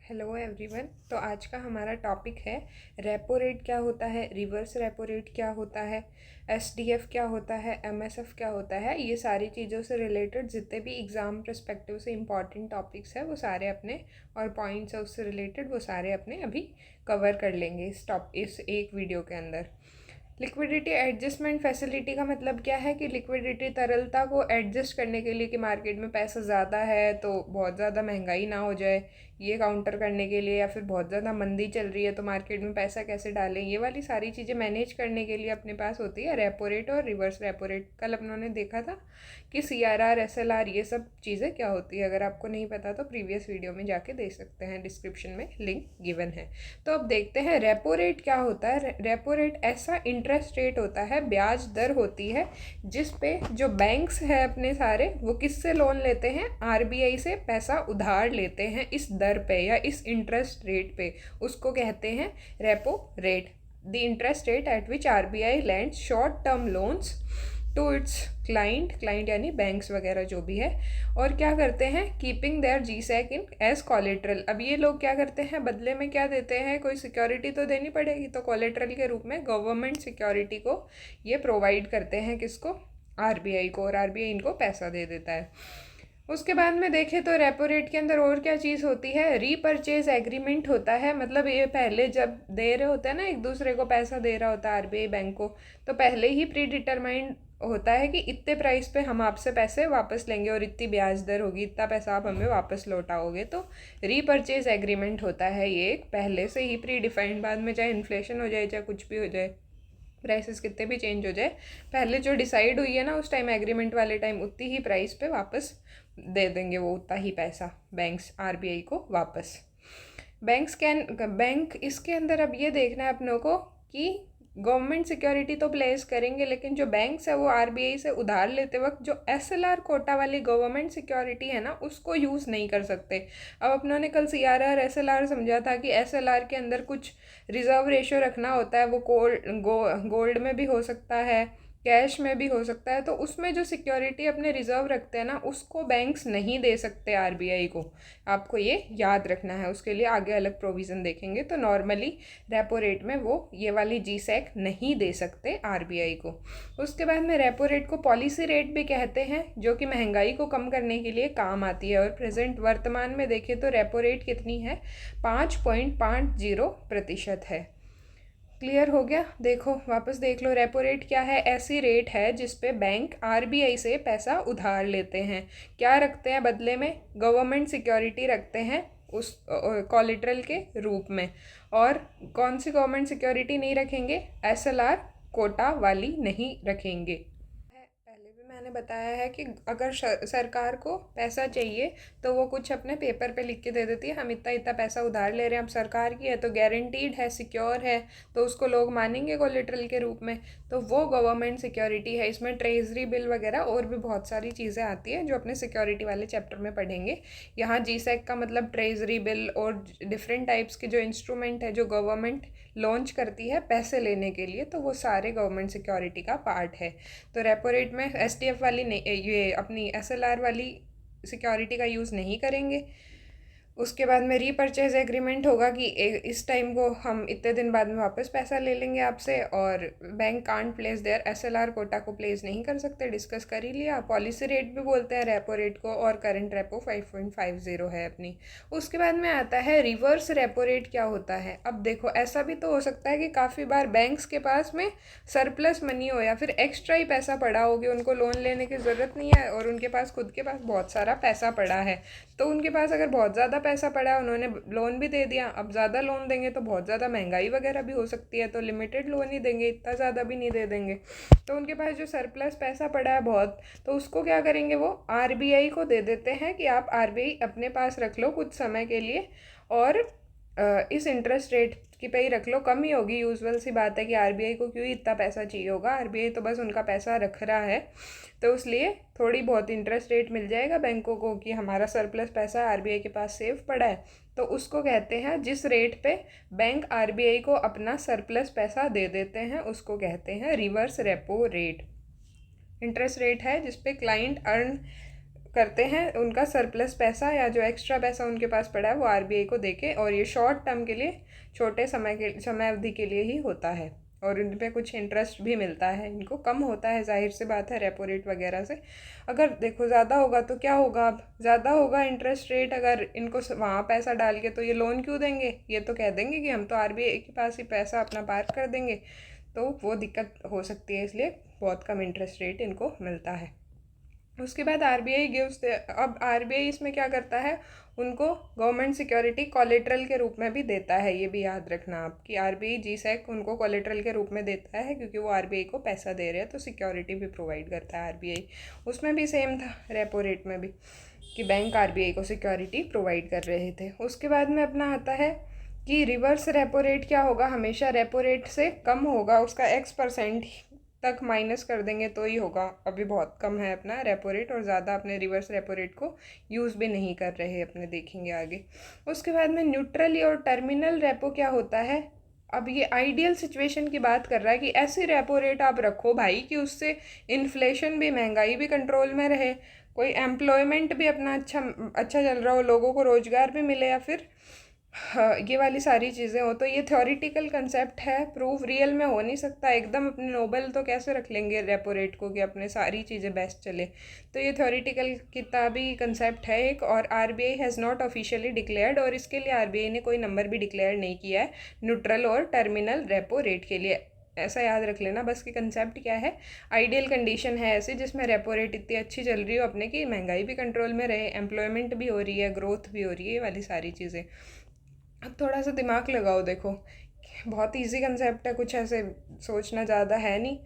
Hello everyone. तो आज का हमारा टॉपिक है रेपो रेट क्या होता है, रिवर्स रेपो रेट क्या होता है, एसडीएफ क्या होता है, एमएसएफ क्या होता है। ये सारी चीज़ों से रिलेटेड जितने भी एग्ज़ाम पर्सपेक्टिव से इम्पॉर्टेंट टॉपिक्स है वो सारे अपने, और पॉइंट्स है उससे रिलेटेड वो सारे अपने अभी कवर कर लेंगे इस एक वीडियो के अंदर। लिक्विडिटी एडजस्टमेंट फैसिलिटी का मतलब क्या है कि लिक्विडिटी तरलता को एडजस्ट करने के लिए कि मार्केट में पैसा ज़्यादा है तो बहुत ज़्यादा महंगाई ना हो जाए, ये काउंटर करने के लिए, या फिर बहुत ज़्यादा मंदी चल रही है तो मार्केट में पैसा कैसे डालें, ये वाली सारी चीज़ें मैनेज करने के लिए अपने पास होती है रेपो रेट और रिवर्स रेपो रेट। कल अपनों ने देखा था कि सीआरआर, एसएलआर, ये सब चीज़ें क्या होती है। अगर आपको नहीं पता तो प्रीवियस वीडियो में जाके देख सकते हैं, डिस्क्रिप्शन में लिंक गिवन है। तो अब देखते हैं रेपो रेट क्या होता है। रेपो रेट ऐसा इंटरेस्ट रेट होता है, ब्याज दर होती है जिस पे जो बैंक्स है अपने सारे वो किससे लोन लेते हैं, आरबीआई से पैसा उधार लेते हैं इस दर पे या इस इंटरेस्ट रेट पे, उसको कहते हैं repo rate. The interest rate at which RBI lends short term loans to its client यानी बैंक्स वगैरह जो भी है। और क्या करते हैं, keeping their G Sec in as collateral. अब ये लोग क्या करते हैं, बदले में क्या देते हैं, कोई सिक्योरिटी तो देनी पड़ेगी, तो कोलेट्रल के रूप में गवर्नमेंट सिक्योरिटी को ये प्रोवाइड करते हैं, किसको, आरबीआई को, और आरबीआई इनको पैसा दे देता है। उसके बाद में देखें तो रेपो रेट के अंदर और क्या चीज़ होती है, रीपर्चेज एग्रीमेंट होता है। मतलब ये पहले जब दे रहे होते हैं ना, एक दूसरे को पैसा दे रहा होता है आरबीआई बैंक को, तो पहले ही प्री डिटरमाइंड होता है कि इतने प्राइस पे हम आपसे पैसे वापस लेंगे और इतनी ब्याज दर होगी, इतना पैसा आप हमें वापस लौटाओगे। तो रीपर्चेज एग्रीमेंट होता है ये एक पहले से ही प्री डिफाइंड। बाद में चाहे इन्फ्लेशन हो जाए, चाहे कुछ भी हो जाए, प्राइसेस कितने भी चेंज हो जाए, पहले जो डिसाइड हुई है ना उस टाइम एग्रीमेंट वाले टाइम, उतनी ही प्राइस पे वापस दे देंगे वो, उतना ही पैसा बैंक्स आरबीआई को वापस। बैंक इसके अंदर अब ये देखना है अपनों को कि गवर्नमेंट सिक्योरिटी तो प्लेस करेंगे, लेकिन जो बैंक्स है वो आरबीआई से उधार लेते वक्त जो एसएलआर कोटा वाली गवर्नमेंट सिक्योरिटी है ना उसको यूज़ नहीं कर सकते। अब अपनों ने कल सीआरआर एसएलआर समझा था कि एसएलआर के अंदर कुछ रिजर्व रेशियो रखना होता है, वो गोल्ड में भी हो सकता है, कैश में भी हो सकता है। तो उसमें जो सिक्योरिटी अपने रिजर्व रखते हैं ना उसको बैंक्स नहीं दे सकते आरबीआई को, आपको ये याद रखना है। उसके लिए आगे अलग प्रोविज़न देखेंगे। तो नॉर्मली रेपो रेट में वो ये वाली जीसैक नहीं दे सकते आरबीआई को। उसके बाद में रेपो रेट को पॉलिसी रेट भी कहते हैं, जो कि महंगाई को कम करने के लिए काम आती है। और प्रेजेंट वर्तमान में देखें तो रेपो रेट कितनी है, 5.50% है। क्लियर हो गया। देखो वापस देख लो, रेपो रेट क्या है, ऐसी रेट है जिस पे बैंक आरबीआई से पैसा उधार लेते हैं। क्या रखते हैं बदले में, गवर्नमेंट सिक्योरिटी रखते हैं उस कोलेट्रल के रूप में। और कौन सी गवर्नमेंट सिक्योरिटी नहीं रखेंगे, एसएलआर कोटा वाली नहीं रखेंगे। पहले भी मैंने बताया है कि अगर सरकार को पैसा चाहिए तो वो कुछ अपने पेपर पे लिख के दे देती है, हम इतना इतना पैसा उधार ले रहे हैं, अब सरकार की है तो गारंटीड है, सिक्योर है, तो उसको लोग मानेंगे कोलेट्रल के रूप में। तो वो गवर्नमेंट सिक्योरिटी है। इसमें ट्रेजरी बिल वगैरह और भी बहुत सारी चीज़ें आती हैं जो अपने सिक्योरिटी वाले चैप्टर में पढ़ेंगे। यहाँ जीसैक का मतलब ट्रेजरी बिल और डिफरेंट टाइप्स के जो इंस्ट्रूमेंट है जो गवर्नमेंट लॉन्च करती है पैसे लेने के लिए, तो वो सारे गवर्नमेंट सिक्योरिटी का पार्ट है। तो रेपो रेट में एसडीएफ वाली नहीं, ये अपनी एसएलआर वाली सिक्योरिटी का यूज़ नहीं करेंगे। उसके बाद में रीपर्चेज एग्रीमेंट होगा कि इस टाइम को हम इतने दिन बाद में वापस पैसा ले लेंगे आपसे, और bank can't place their SLR quota को प्लेस नहीं कर सकते, डिस्कस कर ही लिया। पॉलिसी रेट भी बोलते हैं रेपो रेट को, और करंट रेपो 5.50 है अपनी। उसके बाद में आता है रिवर्स रेपो रेट क्या होता है। अब देखो ऐसा भी तो हो सकता है कि काफ़ी बार बैंक्स के पास में सरप्लस मनी हो या फिर एक्स्ट्रा ही पैसा पड़ा हो कि उनको लोन लेने की ज़रूरत नहीं है और उनके पास खुद के पास बहुत सारा पैसा पड़ा है। तो उनके पास अगर बहुत ज़्यादा पैसा पड़ा है, उन्होंने लोन भी दे दिया, अब ज़्यादा लोन देंगे तो बहुत ज़्यादा महंगाई वगैरह भी हो सकती है, तो लिमिटेड लोन ही देंगे, इतना ज़्यादा भी नहीं दे देंगे। तो उनके पास जो सरप्लस पैसा पड़ा है बहुत, तो उसको क्या करेंगे, वो आरबीआई को दे देते हैं कि आप आरबीआई अपने पास रख लो कुछ समय के लिए, और इस इंटरेस्ट रेट की पे ही रख लो, कम ही होगी। यूजुअल सी बात है कि आरबीआई को क्यों ही इतना पैसा चाहिए होगा, आरबीआई तो बस उनका पैसा रख रहा है, तो इसलिए थोड़ी बहुत इंटरेस्ट रेट मिल जाएगा बैंकों को कि हमारा सरप्लस पैसा आरबीआई के पास सेव पड़ा है। तो उसको कहते हैं, जिस रेट पे बैंक आरबीआई को अपना सरप्लस पैसा दे देते हैं उसको कहते हैं reverse repo rate. Interest rate है जिसपे क्लाइंट अर्न करते हैं उनका सरप्लस पैसा या जो एक्स्ट्रा पैसा उनके पास पड़ा है वो आरबीआई को देके, और ये शॉर्ट टर्म के लिए, छोटे समय अवधि के लिए ही होता है, और उन पे कुछ इंटरेस्ट भी मिलता है, इनको कम होता है, जाहिर सी बात है रेपो रेट वगैरह से। अगर देखो ज़्यादा होगा तो क्या होगा, अब ज़्यादा होगा इंटरेस्ट रेट, अगर इनको वहाँ पैसा डाल के, तो ये लोन क्यों देंगे, ये तो कह देंगे कि हम तो आरबीआई के पास ही पैसा अपना पार्क कर देंगे, तो वो दिक्कत हो सकती है, इसलिए बहुत कम इंटरेस्ट रेट इनको मिलता है। उसके बाद आरबीआई गिव्स, अब आरबीआई इसमें क्या करता है, उनको गवर्नमेंट सिक्योरिटी कोलेट्रल के रूप में भी देता है, ये भी याद रखना आप कि आरबीआई जीसैक उनको कोलेट्रल के रूप में देता है, क्योंकि वो आरबीआई को पैसा दे रहे हैं, तो सिक्योरिटी भी प्रोवाइड करता है आरबीआई। उसमें भी सेम था रेपो रेट में भी, कि बैंक आरबीआई को सिक्योरिटी प्रोवाइड कर रहे थे। उसके बाद में अपना आता है कि रिवर्स रेपो रेट क्या होगा, हमेशा रेपो रेट से कम होगा, उसका X% तक माइनस कर देंगे तो ही होगा। अभी बहुत कम है अपना रेपो रेट, और ज़्यादा अपने रिवर्स रेपो रेट को यूज़ भी नहीं कर रहे अपने, देखेंगे आगे। उसके बाद में न्यूट्रल और टर्मिनल रेपो क्या होता है, अब ये आइडियल सिचुएशन की बात कर रहा है कि ऐसी रेपो रेट आप रखो भाई कि उससे इन्फ्लेशन भी, महंगाई भी कंट्रोल में रहे, कोई एम्प्लॉयमेंट भी अपना अच्छा चल रहा हो, लोगों को रोज़गार भी मिले, या फिर हाँ, ये वाली सारी चीज़ें हो। तो ये थ्योरेटिकल कंसेप्ट है, प्रूफ रियल में हो नहीं सकता, एकदम अपने नोबल तो कैसे रख लेंगे रेपो रेट को कि अपने सारी चीज़ें बेस्ट चले। तो ये थ्योरेटिकल किताबी कंसेप्ट है एक, और RBI has not officially declared, और इसके लिए आरबीआई ने कोई नंबर भी डिक्लेयर नहीं किया है न्यूट्रल और टर्मिनल रेपो रेट के लिए। ऐसा याद रख लेना बस कि कंसेप्ट क्या है, आइडियल कंडीशन है ऐसी जिसमें रेपो रेट इतनी अच्छी चल रही हो अपने की, महंगाई भी कंट्रोल में रहे, एम्प्लॉयमेंट भी हो रही है, ग्रोथ भी हो रही है, ये वाली सारी चीज़ें। अब थोड़ा सा दिमाग लगाओ, देखो बहुत इजी कंसेप्ट है, कुछ ऐसे सोचना ज़्यादा है नहीं,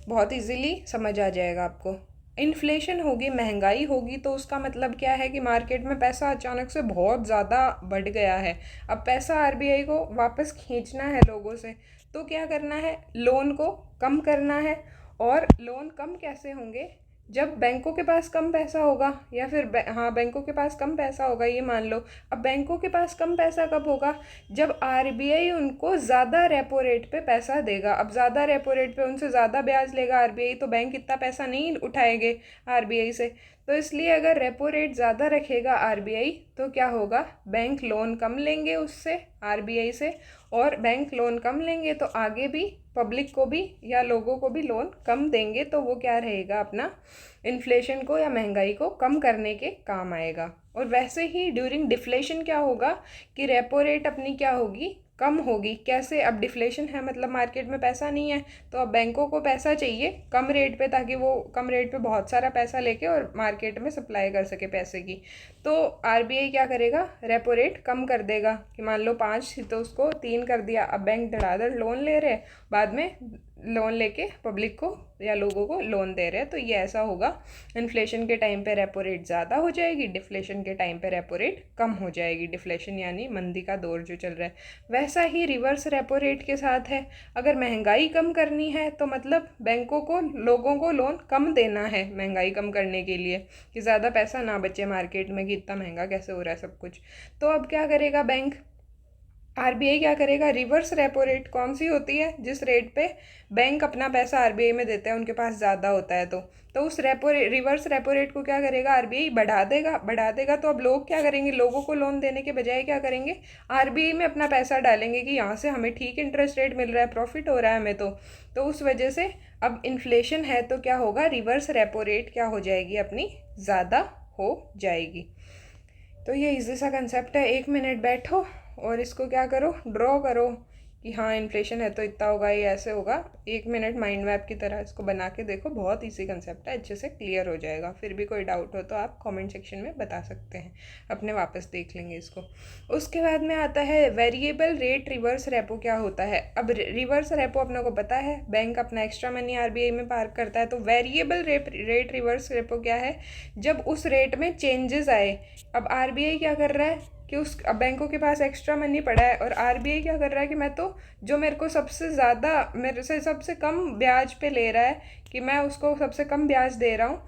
बहुत इजीली समझ आ जाएगा आपको। इन्फ्लेशन होगी, महंगाई होगी, तो उसका मतलब क्या है कि मार्केट में पैसा अचानक से बहुत ज़्यादा बढ़ गया है। अब पैसा आरबीआई को वापस खींचना है लोगों से, तो क्या करना है, लोन को कम करना है। और लोन कम कैसे होंगे, जब बैंकों के पास कम पैसा होगा, या फिर हाँ बैंकों के पास कम पैसा होगा, ये मान लो। अब बैंकों के पास कम पैसा कब होगा, जब आरबीआई उनको ज़्यादा रेपो रेट पे पैसा देगा। अब ज़्यादा रेपो रेट पे उनसे ज़्यादा ब्याज लेगा आरबीआई, तो बैंक इतना पैसा नहीं उठाएंगे आरबीआई से। तो इसलिए अगर रेपो रेट ज़्यादा रखेगा आरबीआई, तो क्या होगा, बैंक लोन कम लेंगे उससे, आरबीआई से, और बैंक लोन कम लेंगे तो आगे भी पब्लिक को भी या लोगों को भी लोन कम देंगे, तो वो क्या रहेगा, अपना इन्फ्लेशन को या महंगाई को कम करने के काम आएगा। और वैसे ही ड्यूरिंग डिफ्लेशन क्या होगा कि रेपो रेट अपनी क्या होगी, कम होगी। कैसे, अब डिफ्लेशन है मतलब मार्केट में पैसा नहीं है, तो अब बैंकों को पैसा चाहिए कम रेट पे, ताकि वो कम रेट पे बहुत सारा पैसा लेके और मार्केट में सप्लाई कर सके पैसे की। तो आरबीआई क्या करेगा, रेपो रेट कम कर देगा, कि मान लो 5 थी तो उसको 3 कर दिया। अब बैंक धड़ाधड़ लोन ले रहे, बाद में लोन लेके पब्लिक को या लोगों को लोन दे रहे हैं, तो ये ऐसा होगा। इन्फ्लेशन के टाइम पे रेपो रेट ज़्यादा हो जाएगी, डिफ्लेशन के टाइम पे रेपो रेट कम हो जाएगी। डिफ्लेशन यानी मंदी का दौर जो चल रहा है, वैसा ही रिवर्स रेपो रेट के साथ है। अगर महंगाई कम करनी है तो मतलब बैंकों को लोगों को लोन कम देना है महंगाई कम करने के लिए, कि ज़्यादा पैसा ना बचे मार्केट में कि इतना महंगा कैसे हो रहा है सब कुछ। तो अब क्या करेगा बैंक, आरबीआई क्या करेगा, रिवर्स रेपो रेट कौन सी होती है, जिस रेट पे बैंक अपना पैसा आरबीआई में देते हैं, उनके पास ज़्यादा होता है, तो उस रिवर्स रेपो रेट को क्या करेगा, आरबीआई बढ़ा देगा। तो अब लोग क्या करेंगे, लोगों को लोन देने के बजाय क्या करेंगे, आरबीआई में अपना पैसा डालेंगे कि यहाँ से हमें ठीक इंटरेस्ट रेट मिल रहा है, प्रॉफिट हो रहा है हमें। तो उस वजह से अब इन्फ्लेशन है तो क्या होगा, रिवर्स रेपो रेट क्या हो जाएगी, अपनी ज़्यादा हो जाएगी। तो ये इजी सा कंसेप्ट है, 1 मिनट बैठो और इसको क्या करो, ड्रॉ करो कि हाँ इन्फ्लेशन है तो इतना होगा, ये ऐसे होगा। 1 मिनट माइंड मैप की तरह इसको बना के देखो, बहुत इजी कंसेप्ट है, अच्छे से क्लियर हो जाएगा। फिर भी कोई डाउट हो तो आप कमेंट सेक्शन में बता सकते हैं, अपने वापस देख लेंगे इसको। उसके बाद में आता है वेरिएबल रेट रिवर्स रेपो क्या होता है। अब रिवर्स रेपो अपने को पता है, बैंक अपना एक्स्ट्रा मनी आरबीआई में पार्क करता है। तो वेरिएबल रेट रिवर्स रेपो क्या है, जब उस रेट में चेंजेस आए। अब आरबीआई क्या कर रहा है कि उस अब बैंकों के पास एक्स्ट्रा मनी पड़ा है, और आरबीआई क्या कर रहा है कि मैं तो जो मेरे को सबसे ज़्यादा, मेरे से सबसे कम ब्याज पे ले रहा है, कि मैं उसको सबसे कम ब्याज दे रहा हूँ।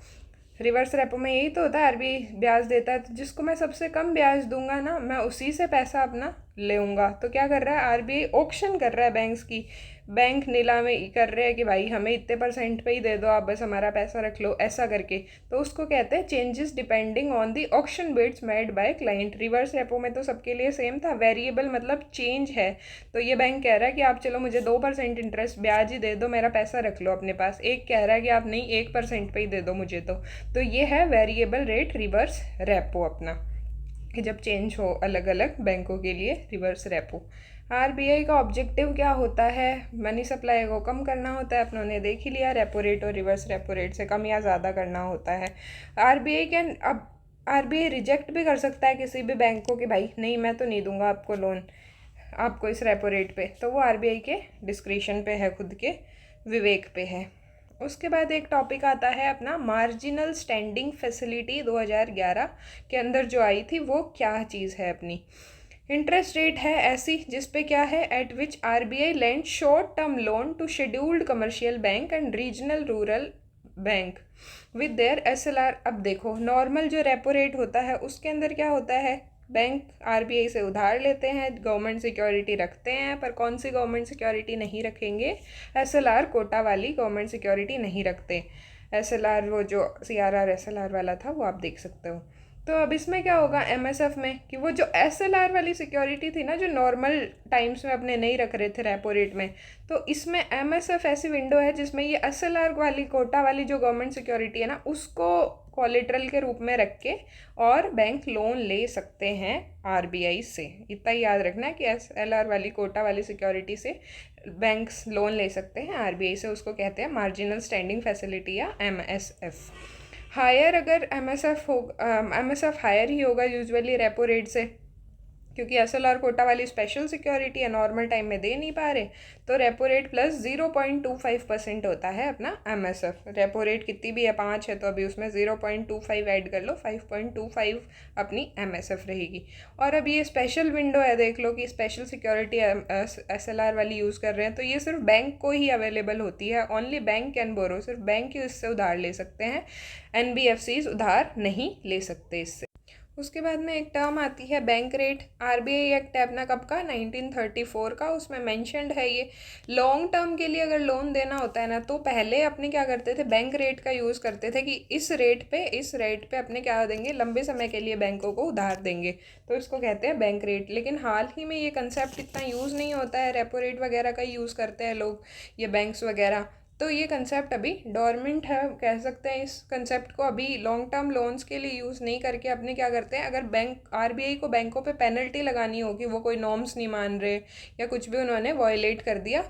रिवर्स रेपो में यही तो होता है, आरबीआई ब्याज देता है, तो जिसको मैं सबसे कम ब्याज दूंगा ना, मैं उसी से पैसा अपना लेऊंगा। तो क्या कर रहा है आरबीआई, ऑक्शन कर रहा है बैंक्स की, बैंक नीलामी कर रहे हैं कि भाई हमें इतने % पे ही दे दो, आप बस हमारा पैसा रख लो, ऐसा करके, तो उसको कहते हैं changes depending on the auction bids made by client. Reverse repo में तो सबके लिए सेम था, वेरिएबल मतलब चेंज है, तो ये बैंक कह रहा है कि आप चलो मुझे 2% इंटरेस्ट ब्याज ही दे दो, मेरा पैसा रख लो अपने पास। एक कह रहा है कि आप नहीं 1% पे ही दे दो मुझे, तो ये है वेरिएबल रेट रिवर्स रेपो अपना, कि जब चेंज हो अलग अलग बैंकों के लिए रिवर्स रेपो। आरबीआई का ऑब्जेक्टिव क्या होता है? मनी सप्लाई को कम करना होता है, अपनों ने देख ही लिया, रेपो रेट और रिवर्स रेपो रेट से कम या ज़्यादा करना होता है। आरबीआई कैन अब आरबीआई रिजेक्ट भी कर सकता है किसी भी बैंक को कि भाई नहीं मैं तो नहीं दूंगा आपको लोन, आपको इस रेपो रेट पे, तो वो आरबीआई के डिस्क्रिशन पे है, खुद के विवेक पे है। उसके बाद एक टॉपिक आता है अपना मार्जिनल स्टैंडिंग फैसिलिटी 2011 के अंदर जो आई थी, वो क्या चीज़ है अपनी। इंटरेस्ट रेट है ऐसी जिस पे क्या है, at which RBI lend short term loan to scheduled commercial bank and regional rural bank with their SLR. अब देखो नॉर्मल जो रेपो रेट होता है उसके अंदर क्या होता है, बैंक आरबीआई से उधार लेते हैं, गवर्नमेंट सिक्योरिटी रखते हैं, पर कौन सी गवर्नमेंट सिक्योरिटी नहीं रखेंगे, एसएलआर कोटा वाली गवर्नमेंट सिक्योरिटी नहीं रखते। एसएलआर वो जो सीआरआर एसएलआर वाला था वो आप देख सकते हो। तो अब इसमें क्या होगा एमएसएफ में, कि वो जो एसएलआर वाली सिक्योरिटी थी ना, जो नॉर्मल टाइम्स में अपने नहीं रख रहे थे रेपो रेट में, तो इसमें एमएसएफ ऐसी विंडो है जिसमें ये एसएलआर वाली कोटा वाली जो गवर्नमेंट सिक्योरिटी है ना, उसको कोलेट्रल के रूप में रख के और बैंक लोन ले सकते हैं आरबीआई से। इतना ही याद रखना है कि एसएलआर वाली कोटा वाली सिक्योरिटी से बैंक्स लोन ले सकते हैं आरबीआई से, उसको कहते हैं मार्जिनल स्टैंडिंग फैसिलिटी या एमएसएफ। हायर अगर एमएसएफ हो, एमएसएफ हायर ही होगा यूजुअली रेपो रेट से, क्योंकि एसएलआर कोटा वाली स्पेशल सिक्योरिटी है, नॉर्मल टाइम में दे नहीं पा रहे, तो रेपो रेट प्लस 0.25% होता है अपना एमएसएफ। रेपो रेट कितनी भी है 5 है, तो अभी उसमें 0.25 ऐड कर लो, 5.25 अपनी एमएसएफ रहेगी। और अब ये स्पेशल विंडो है, देख लो कि स्पेशल सिक्योरिटी एसएलआर वाली यूज़ कर रहे हैं, तो ये सिर्फ बैंक को ही अवेलेबल होती है, ओनली बैंक कैन बोरो, सिर्फ बैंक ही इससे उधार ले सकते हैं, एनबीएफसीज उधार नहीं ले सकते इससे। उसके बाद में एक टर्म आती है बैंक रेट। आरबीआई एक्ट है अपना कब का, 1934 का, उसमें मेंशन्ड है ये। लॉन्ग टर्म के लिए अगर लोन देना होता है ना, तो पहले अपने क्या करते थे, बैंक रेट का यूज़ करते थे कि इस रेट पे अपने क्या देंगे, लंबे समय के लिए बैंकों को उधार देंगे, तो इसको कहते हैं बैंक रेट। लेकिन हाल ही में ये कंसेप्ट इतना यूज़ नहीं होता है, रेपो रेट वगैरह का यूज़ करते हैं लोग, ये बैंक्स वगैरह, तो ये कंसेप्ट अभी डोरमेंट है, कह सकते हैं। इस कंसेप्ट को अभी लॉन्ग टर्म लोन्स के लिए यूज़ नहीं करके अपने क्या करते हैं, अगर बैंक आरबीआई को बैंकों पे पेनल्टी लगानी होगी, वो कोई नॉर्म्स नहीं मान रहे या कुछ भी उन्होंने वॉयलेट कर दिया,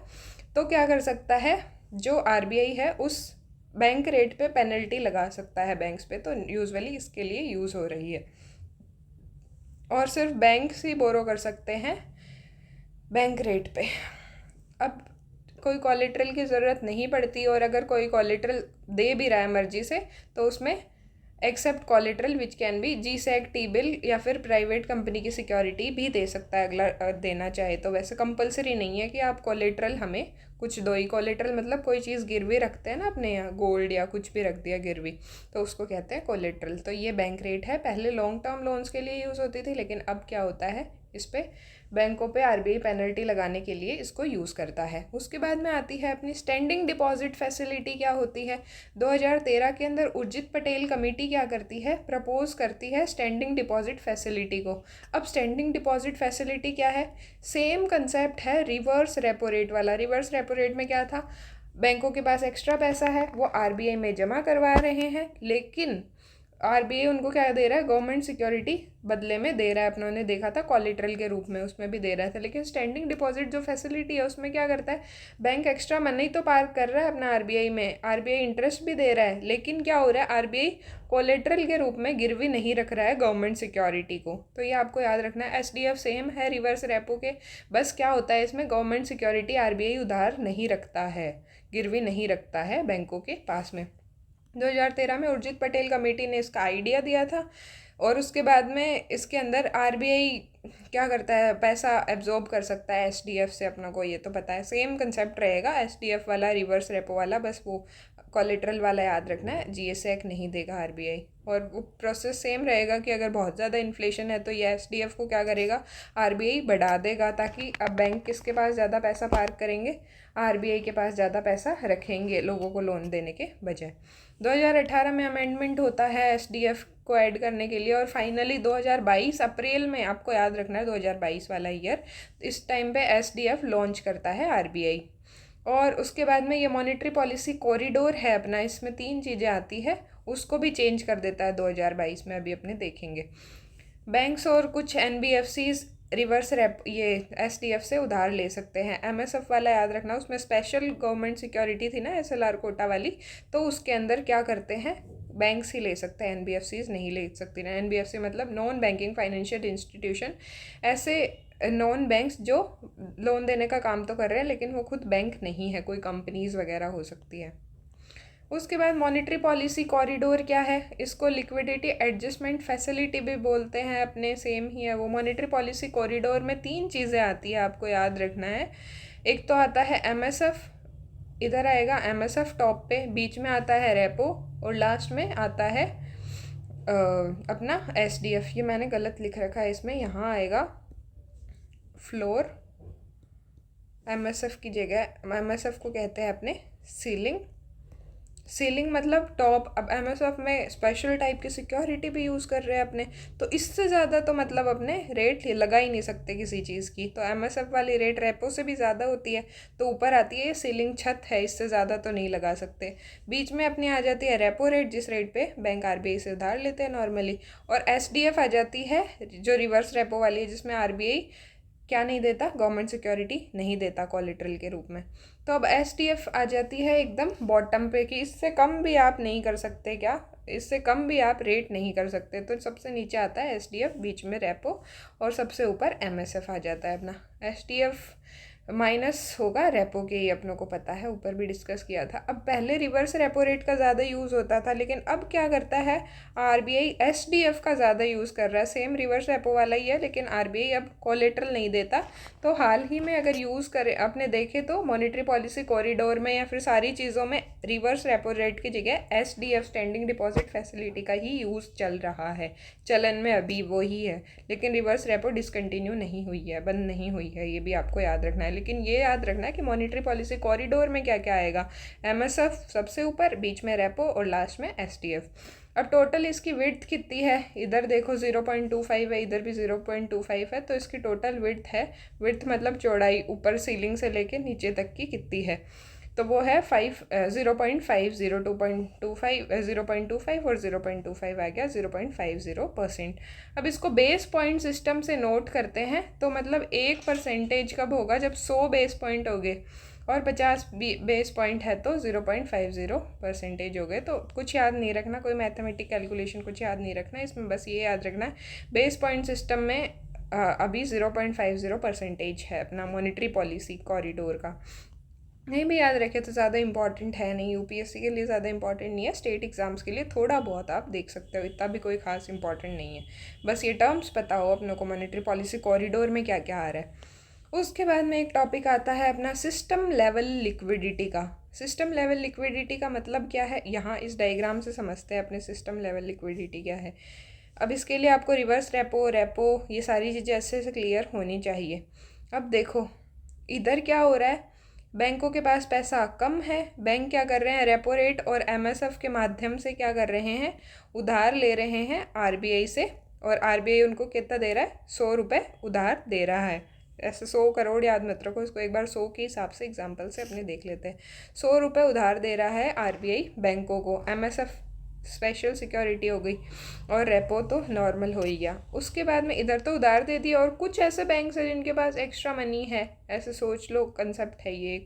तो क्या कर सकता है, जो आरबीआई है उस बैंक रेट पे पेनल्टी लगा सकता है बैंक्स पे, तो यूजुअली इसके लिए यूज़ हो रही है। और सिर्फ बैंक्स ही बोरो कर सकते हैं बैंक रेट पे। अब कोई कोलेट्रल की ज़रूरत नहीं पड़ती, और अगर कोई कोलेट्रल दे भी रहा है मर्जी से, तो उसमें accept collateral which can be G Sec, T bill या फिर प्राइवेट कंपनी की सिक्योरिटी भी दे सकता है अगला देना चाहे तो। वैसे कंपलसरी नहीं है कि आप कोलेट्रल हमें कुछ दो ही। कोलेट्रल मतलब कोई चीज़ गिरवी रखते हैं ना अपने यहाँ, गोल्ड या कुछ भी रख दिया गिरवी, तो उसको कहते हैं कोलेट्रल। तो ये बैंक रेट है, पहले लॉन्ग टर्म लोन्स के लिए यूज़ होती थी, लेकिन अब क्या होता है, इस पर बैंकों पे आरबीआई पेनल्टी लगाने के लिए इसको यूज़ करता है। उसके बाद में आती है अपनी स्टैंडिंग डिपॉजिट फैसिलिटी। क्या होती है, 2013 के अंदर उर्जित पटेल कमेटी क्या करती है, प्रपोज करती है स्टैंडिंग डिपॉजिट फैसिलिटी को। अब स्टैंडिंग डिपॉजिट फैसिलिटी क्या है, सेम कंसेप्ट है रिवर्स रेपो रेट वाला। रिवर्स रेपो रेट में क्या था, बैंकों के पास एक्स्ट्रा पैसा है, वो आरबीआई में जमा करवा रहे हैं, लेकिन आरबीआई उनको क्या दे रहा है, गवर्नमेंट सिक्योरिटी बदले में दे रहा है। अपनों ने देखा था कोलेट्रल के रूप में, उसमें भी दे रहा था। लेकिन स्टैंडिंग डिपॉजिट जो फैसिलिटी है उसमें क्या करता है, बैंक एक्स्ट्रा मनी तो पार्क कर रहा है अपना आरबीआई में, आरबीआई इंटरेस्ट भी दे रहा है, लेकिन क्या हो रहा है, आरबीआई कोलेट्रल के रूप में गिरवी नहीं रख रहा है गवर्नमेंट सिक्योरिटी को। तो ये आपको याद रखना है। एसडीएफ सेम है रिवर्स रेपो के, बस क्या होता है इसमें, गवर्नमेंट सिक्योरिटी आरबीआई उधार नहीं रखता है, गिरवी नहीं रखता है बैंकों के पास में। 2013 में उर्जित पटेल कमेटी ने इसका आइडिया दिया था, और उसके बाद में इसके अंदर आरबीआई क्या करता है, पैसा एब्जॉर्ब कर सकता है एसडीएफ से, अपना को ये तो पता है। सेम कंसेप्ट रहेगा एसडीएफ वाला, रिवर्स रेपो वाला, बस वो कोलेट्रल वाला याद रखना है, जीएसएक नहीं देगा आरबीआई। और वो प्रोसेस सेम रहेगा कि अगर बहुत ज़्यादा इन्फ्लेशन है तो ये एसडीएफ को क्या करेगा, आरबीआई बढ़ा देगा, ताकि अब बैंक किसके पास ज़्यादा पैसा पार्क करेंगे, आरबीआई के पास ज़्यादा पैसा रखेंगे लोगों को लोन देने के बजाय। 2018 में अमेंडमेंट होता है एसडीएफ को ऐड करने के लिए, और फाइनली 2022 अप्रैल में, आपको याद रखना है 2022 वाला ईयर, इस टाइम पे एसडीएफ लॉन्च करता है आरबीआई। और उसके बाद में ये मॉनेटरी पॉलिसी कॉरिडोर है अपना, इसमें 3 चीज़ें आती है, उसको भी चेंज कर देता है 2022 में, अभी अपने देखेंगे। बैंक्स और कुछ एनबीएफसीज रिवर्स रेप ये एसडीएफ से उधार ले सकते हैं। एमएसएफ वाला याद रखना, उसमें स्पेशल गवर्नमेंट सिक्योरिटी थी ना एसएलआर कोटा वाली, तो उसके अंदर क्या करते हैं, बैंक्स ही ले सकते हैं, एनबीएफसीज नहीं ले सकती ना। एनबीएफसी मतलब नॉन बैंकिंग फाइनेंशियल इंस्टीट्यूशन, ऐसे नॉन बैंक्स जो लोन देने का काम तो कर रहे हैं लेकिन वो खुद बैंक नहीं है, कोई कंपनीज वगैरह हो सकती है। उसके बाद मॉनेटरी पॉलिसी कॉरिडोर क्या है, इसको लिक्विडिटी एडजस्टमेंट फैसिलिटी भी बोलते हैं अपने, सेम ही है वो। मॉनेटरी पॉलिसी कॉरिडोर में 3 चीज़ें आती है, आपको याद रखना है। एक तो आता है एमएसएफ, इधर आएगा एमएसएफ टॉप पे, बीच में आता है रेपो, और लास्ट में आता है अपना एसडीएफ। ये मैंने गलत लिख रखा है इसमें, यहाँ आएगा फ्लोर, एमएसएफ की जगह एमएसएफ को कहते हैं अपने सीलिंग। सीलिंग मतलब टॉप। अब एमएसएफ में स्पेशल टाइप की सिक्योरिटी भी यूज़ कर रहे हैं अपने, तो इससे ज़्यादा तो मतलब अपने रेट लगा ही नहीं सकते किसी चीज़ की। तो एमएसएफ वाली रेट रेपो से भी ज़्यादा होती है, तो ऊपर आती है ये सीलिंग, छत है, इससे ज़्यादा तो नहीं लगा सकते। बीच में अपनी आ जाती है रेपो रेट, जिस रेट पे बैंक आरबीआई से उधार लेते हैं नॉर्मली, और एसडीएफ आ जाती है जो रिवर्स रेपो वाली है, जिसमें आरबीआई क्या नहीं देता, गवर्नमेंट सिक्योरिटी नहीं देता कोलेट्रल के रूप में। तो अब एसडीएफ आ जाती है एकदम बॉटम पे, कि इससे कम भी आप नहीं कर सकते, क्या इससे कम भी आप रेट नहीं कर सकते। तो सबसे नीचे आता है एसडीएफ, बीच में रेपो, और सबसे ऊपर एमएसएफ आ जाता है अपना। एसडीएफ माइनस होगा रेपो के, ही अपनों को पता है, ऊपर भी डिस्कस किया था। अब पहले रिवर्स रेपो रेट का ज़्यादा यूज़ होता था, लेकिन अब क्या करता है आरबीआई, एसडीएफ का ज़्यादा यूज़ कर रहा है। सेम रिवर्स रेपो वाला ही है, लेकिन आरबीआई अब कोलेट्रल नहीं देता। तो हाल ही में अगर यूज़ करें, आपने देखे तो मॉनेटरी पॉलिसी कॉरिडोर में या फिर सारी चीज़ों में रिवर्स रेपो रेट की जगह एसडीएफ स्टैंडिंग डिपॉजिट फैसिलिटी का ही यूज़ चल रहा है, चलन में अभी वो ही है। लेकिन रिवर्स रेपो डिसकंटिन्यू नहीं हुई है, बंद नहीं हुई है, ये भी आपको याद रखना है। लेकिन ये याद रखना है कि मॉनेटरी पॉलिसी कॉरिडोर में क्या क्या आएगा, एमएसएफ सबसे ऊपर, बीच में रेपो और लास्ट में एसडीएफ। अब टोटल इसकी विड्थ कितनी है, इधर देखो 0.25 है, इधर भी 0.25 है, तो इसकी टोटल विड्थ है, विड्थ मतलब चौड़ाई ऊपर सीलिंग से लेके नीचे तक की कितनी है, तो वो है 0.50, 0.25 और 0.25 आ गया 0.50%। अब इसको बेस पॉइंट सिस्टम से नोट करते हैं, तो मतलब 1% कब होगा, जब 100 बेस पॉइंट हो गए, और 50 बेस पॉइंट है तो 0.50% हो गए। तो कुछ याद नहीं रखना, कोई मैथमेटिक कैलकुलेशन कुछ याद नहीं रखना इसमें, बस ये याद रखना है बेस पॉइंट सिस्टम में अभी 0.50% है अपना मॉनेटरी पॉलिसी कॉरिडोर का। नहीं भी याद रखे तो ज़्यादा इंपॉर्टेंट है नहीं, यूपीएससी के लिए ज़्यादा इंपॉर्टेंट नहीं है, स्टेट एग्जाम्स के लिए थोड़ा बहुत आप देख सकते हो, इतना भी कोई खास इंपॉर्टेंट नहीं है। बस ये टर्म्स पता हो अपनों को, मॉनेटरी पॉलिसी कॉरिडोर में क्या क्या आ रहा है। उसके बाद में एक टॉपिक आता है अपना सिस्टम लेवल लिक्विडिटी का। सिस्टम लेवल लिक्विडिटी का मतलब क्या है, यहाँ इस डायग्राम से समझते हैं अपने सिस्टम लेवल लिक्विडिटी क्या है। अब इसके लिए आपको रिवर्स रेपो ये सारी चीज़ें अच्छे से क्लियर होनी चाहिए। अब देखो इधर क्या हो रहा है, बैंकों के पास पैसा कम है, बैंक क्या कर रहे हैं, रेपो रेट और एमएसएफ के माध्यम से क्या कर रहे हैं, उधार ले रहे हैं आरबीआई से, और आरबीआई उनको कितना दे रहा है, 100 रुपये उधार दे रहा है। ऐसे 100 करोड़ याद मत रखो इसको, एक बार 100 के हिसाब से एग्जांपल से अपने देख लेते हैं। 100 रुपये उधार दे रहा है आरबीआई बैंकों को, एमएसएफ स्पेशल सिक्योरिटी हो गई, और रेपो तो नॉर्मल हो ही गया। उसके बाद में इधर तो उधार दे दिया, और कुछ ऐसे बैंक्स हैं जिनके पास एक्स्ट्रा मनी है, ऐसे सोच लो, कंसेप्ट है ये।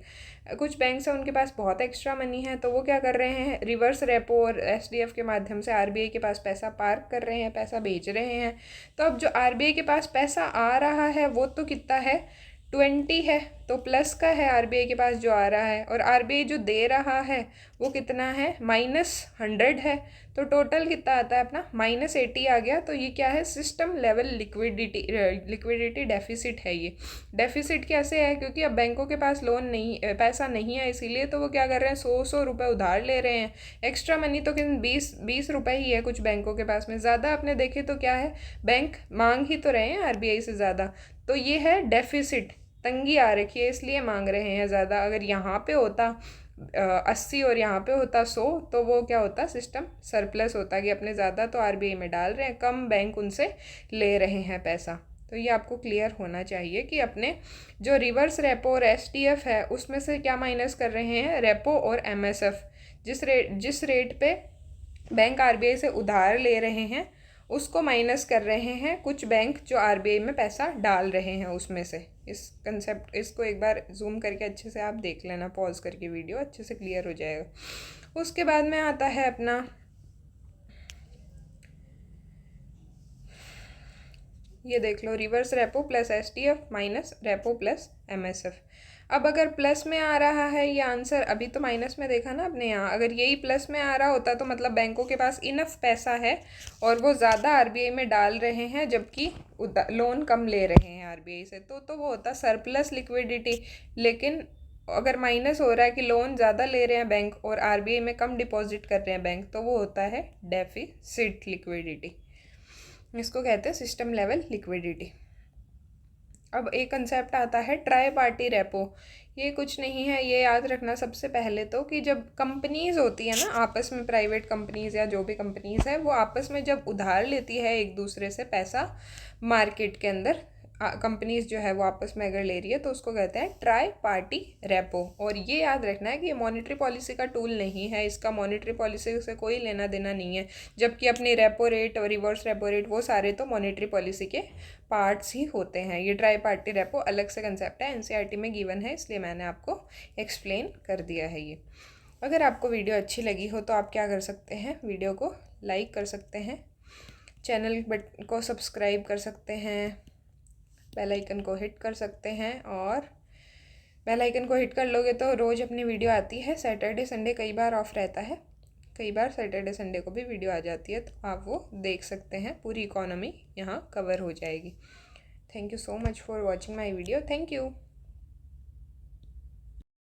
कुछ बैंक्स हैं उनके पास बहुत एक्स्ट्रा मनी है, तो वो क्या कर रहे हैं, रिवर्स रेपो और एसडीएफ के माध्यम से आरबीआई के पास पैसा पार्क कर रहे हैं, पैसा भेज रहे हैं। तो अब जो आरबीआई के पास पैसा आ रहा है वो तो कितना है, 20 है, तो प्लस का है आरबीआई के पास जो आ रहा है, और आरबीआई जो दे रहा है वो कितना है, -100 है। तो टोटल कितना आता है अपना, -80 आ गया। तो ये क्या है, सिस्टम लेवल लिक्विडिटी डेफिसिट है। ये डेफिसिट कैसे है, क्योंकि अब बैंकों के पास लोन नहीं, पैसा नहीं है, इसीलिए तो वो क्या कर रहे हैं, 100 रुपये उधार ले रहे हैं। एक्स्ट्रा मनी तो किन 20 रुपये ही है कुछ बैंकों के पास में, ज़्यादा आपने देखे तो क्या है, बैंक मांग ही तो रहे हैं आरबीआई से ज़्यादा। तो ये है डेफिसिट, तंगी आ रखी है इसलिए मांग रहे हैं ज़्यादा। अगर यहाँ पे होता 80 और यहाँ पे होता 100, तो वो क्या होता, सिस्टम सरप्लस होता कि अपने ज़्यादा तो आरबीआई में डाल रहे हैं, कम बैंक उनसे ले रहे हैं पैसा। तो ये आपको क्लियर होना चाहिए कि अपने जो रिवर्स रेपो और एसटीएफ है उसमें से क्या माइनस कर रहे हैं, रेपो और एमएसएफ। जिस रेट पे बैंक आरबीआई से उधार ले रहे हैं उसको माइनस कर रहे हैं कुछ बैंक जो आरबीआई में पैसा डाल रहे हैं उसमें से। इस कंसेप्ट, इसको एक बार जूम करके अच्छे से आप देख लेना, पॉज करके वीडियो, अच्छे से क्लियर हो जाएगा। उसके बाद में आता है अपना ये देख लो, reverse repo plus STF minus repo plus MSF. अब अगर प्लस में आ रहा है ये आंसर, अभी तो माइनस में देखा ना अपने यहाँ, अगर यही प्लस में आ रहा होता तो मतलब बैंकों के पास इनफ पैसा है और वो ज़्यादा आरबीआई में डाल रहे हैं जबकि लोन कम ले रहे हैं आरबीआई से, तो वो होता सरप्लस लिक्विडिटी। लेकिन अगर माइनस हो रहा है कि लोन ज़्यादा ले रहे हैं बैंक और आरबीआई में कम डिपॉजिट कर रहे हैं बैंक, तो वो होता है डेफिसिट लिक्विडिटी। इसको कहते हैं सिस्टम लेवल लिक्विडिटी। अब एक कंसेप्ट आता है ट्राई पार्टी रेपो। ये कुछ नहीं है, ये याद रखना सबसे पहले तो कि जब कंपनीज़ होती है ना आपस में, प्राइवेट कंपनीज़ या जो भी कंपनीज़ है, वो आपस में जब उधार लेती है एक दूसरे से पैसा मार्केट के अंदर, कंपनीज जो है वो आपस में अगर ले रही है तो उसको कहते हैं ट्राई पार्टी रेपो। और ये याद रखना है कि ये मॉनेटरी पॉलिसी का टूल नहीं है, इसका मॉनेटरी पॉलिसी से कोई लेना देना नहीं है। जबकि अपनी रेपो रेट और रिवर्स रेपो रेट वो सारे तो मॉनेटरी पॉलिसी के पार्ट्स ही होते हैं। ये ट्राई पार्टी रेपो अलग से कंसेप्ट है, एनसीईआरटी में गिवन है, इसलिए मैंने आपको एक्सप्लेन कर दिया है ये। अगर आपको वीडियो अच्छी लगी हो तो आप क्या कर सकते हैं, वीडियो को लाइक कर सकते हैं, चैनल को सब्सक्राइब कर सकते हैं, बेल आइकन को हिट कर सकते हैं। और बेल आइकन को हिट कर लोगे तो रोज़ अपनी वीडियो आती है। सैटरडे संडे कई बार ऑफ रहता है, कई बार सैटरडे संडे को भी वीडियो आ जाती है, तो आप वो देख सकते हैं, पूरी इकोनॉमी यहाँ कवर हो जाएगी। Thank you so much for watching my video. Thank you.